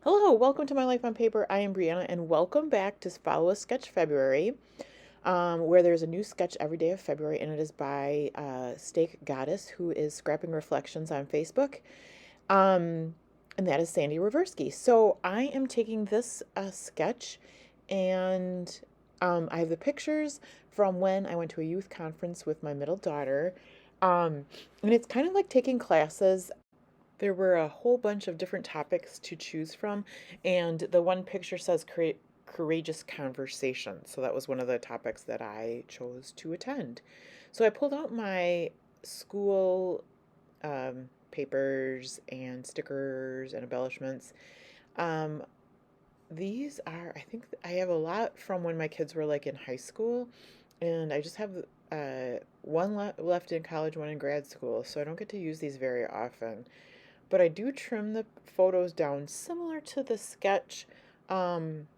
Hello, welcome to My Life on Paper. I am Brianna, and welcome back to Follow a Sketch February, where there's a new sketch every day of February, and it is by Steak Goddess, who is scrapping reflections on Facebook, and that is Sandy Reversky. So I am taking this sketch, and I have the pictures from when I went to a youth conference with my middle daughter, and it's kind of like taking classes. There were a whole bunch of different topics to choose from, and the one picture says create courageous conversation. So that was one of the topics that I chose to attend. So I pulled out my school papers and stickers and embellishments. Um, these are, I think I have a lot from when my kids were like in high school, and I just have one left in college, one in grad school, so I don't get to use these very often. But I do trim the photos down similar to the sketch. Um,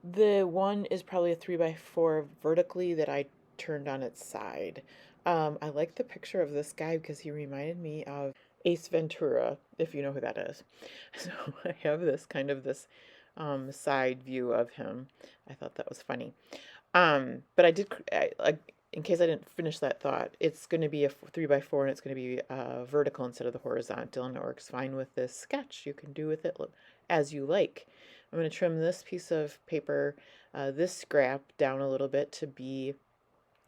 the one is probably a 3x4 vertically that I turned on its side. I like the picture of this guy because he reminded me of Ace Ventura, if you know who that is. So I have this side view of him. I thought that was funny. But like, in case I didn't finish that thought, it's going to be a 3x4 and it's going to be vertical instead of the horizontal, and it works fine with this sketch. You can do with it as you like. I'm going to trim this piece of paper, this scrap, down a little bit to be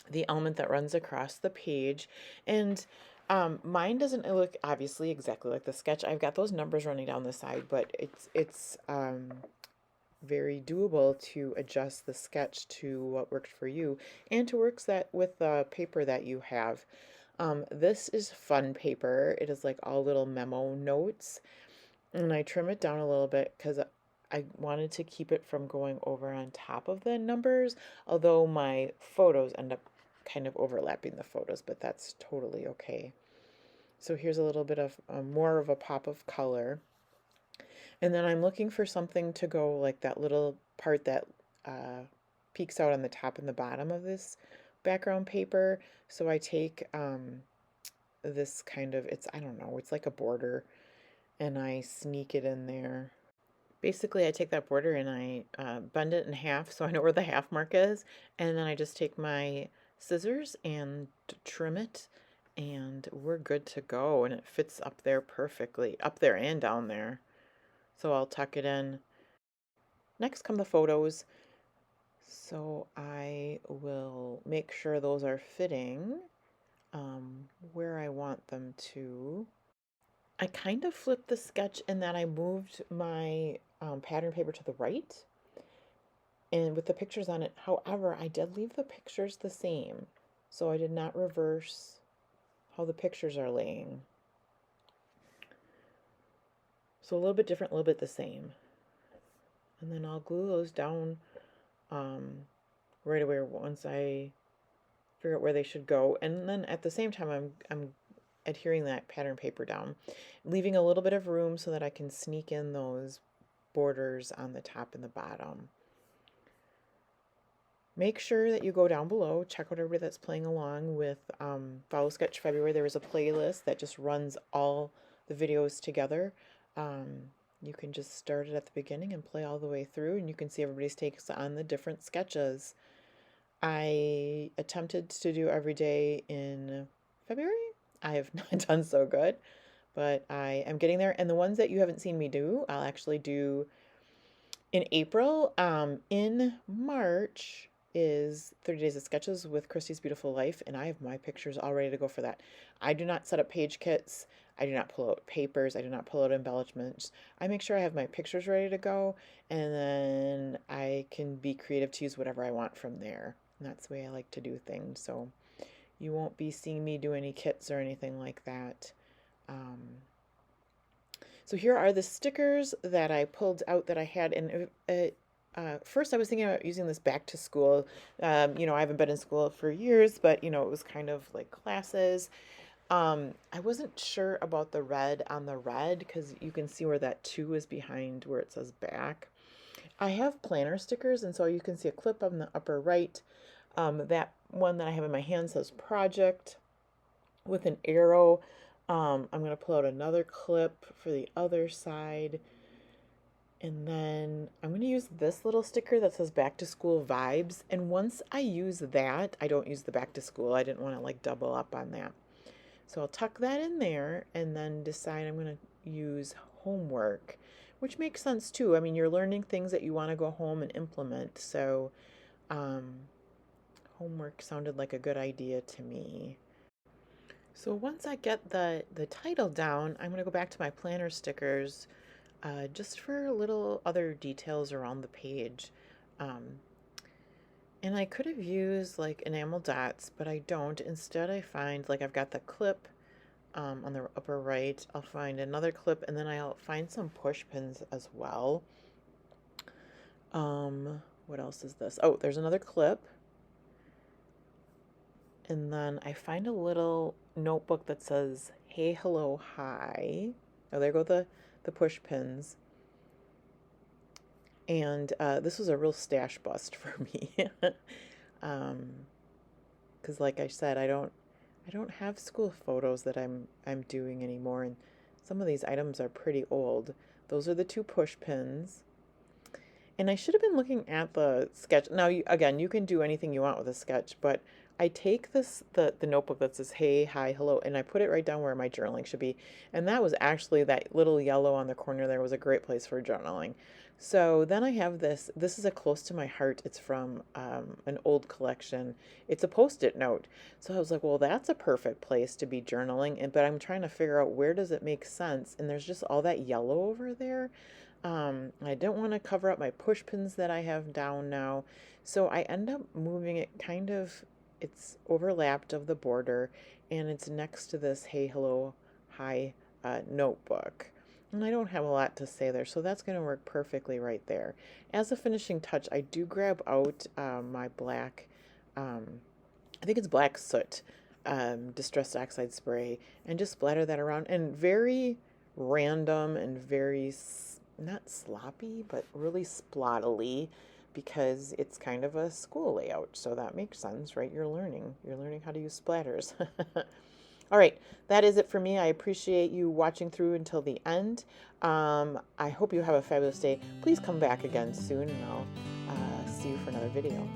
the element that runs across the page. And mine doesn't look obviously exactly like the sketch. I've got those numbers running down the side, but it's very doable to adjust the sketch to what worked for you and to works that with the paper that you have. This is fun paper. It is like all little memo notes, and I trim it down a little bit because I wanted to keep it from going over on top of the numbers, although my photos end up kind of overlapping the photos, but that's totally okay. So here's a little bit of more of a pop of color. And then I'm looking for something to go like that little part that uh, peeks out on the top and the bottom of this background paper. So I take this kind of, I don't know, it's like a border, and I sneak it in there. Basically, I take that border and I bend it in half so I know where the half mark is. And then I just take my scissors and trim it, and we're good to go. And it fits up there perfectly, up there and down there. So I'll tuck it in. Next come the photos. So I will make sure those are fitting where I want them to. I kind of flipped the sketch in that I moved my pattern paper to the right and with the pictures on it. However, I did leave the pictures the same. So I did not reverse how the pictures are laying. So a little bit different, a little bit the same. And then I'll glue those down right away once I figure out where they should go. And then at the same time, I'm adhering that pattern paper down, leaving a little bit of room so that I can sneak in those borders on the top and the bottom. Make sure that you go down below, check out everybody that's playing along with Follow Sketch February. There is a playlist that just runs all the videos together. You can just start it at the beginning and play all the way through, and you can see everybody's takes on the different sketches. I attempted to do every day in February. I have not done so good, but I am getting there. And the ones that you haven't seen me do, I'll actually do in April. In March is 30 Days of Sketches with Christy's Beautiful Life, and I have my pictures all ready to go for that. I do not set up page kits. I do not pull out papers. I do not pull out embellishments. I make sure I have my pictures ready to go, and then I can be creative to use whatever I want from there. And that's the way I like to do things. So you won't be seeing me do any kits or anything like that. Um, so here are the stickers that I pulled out that I had. And first I was thinking about using this back to school. I haven't been in school for years, but, it was kind of like classes. I wasn't sure about the red on the red because you can see where that 2 is behind where it says back. I have planner stickers, and so you can see a clip on the upper right. That one that I have in my hand says project with an arrow. I'm going to pull out another clip for the other side. And then I'm going to use this little sticker that says back to school vibes. And once I use that, I don't use the back to school. I didn't want to like double up on that. So I'll tuck that in there and then decide I'm going to use homework, which makes sense too. I mean, you're learning things that you want to go home and implement. So um, homework sounded like a good idea to me. So once I get the title down, I'm going to go back to my planner stickers just for little other details around the page. Um, and I could have used like enamel dots, but I don't. Instead, I find like I've got the clip on the upper right. I'll find another clip, and then I'll find some push pins as well. What else is this? Oh, there's another clip. And then I find a little notebook that says, hey, hello, hi. Oh, there go the push pins. And this was a real stash bust for me. Because like I said, I don't have school photos that I'm doing anymore, and some of these items are pretty old. Those are the two push pins. And I should have been looking at the sketch. Now, again, you can do anything you want with a sketch, but I take the notebook that says, hey, hi, hello, and I put it right down where my journaling should be. And that was actually that little yellow on the corner there was a great place for journaling. So then I have this. This is a close to my heart. It's from an old collection. It's a Post-it note. So I was like, well, that's a perfect place to be journaling. But I'm trying to figure out where does it make sense. And there's just all that yellow over there. I don't want to cover up my push pins that I have down now. So I end up moving it kind of, it's overlapped of the border, and it's next to this hey, hello, hi notebook. And I don't have a lot to say there, so that's going to work perfectly right there. As a finishing touch, I do grab out my black, I think it's black soot, distressed oxide spray, and just splatter that around. And very random and very not sloppy, but really splottily, because it's kind of a school layout. So that makes sense, right? You're learning how to use splatters. All right, that is it for me. I appreciate you watching through until the end. I hope you have a fabulous day. Please come back again soon, and I'll see you for another video.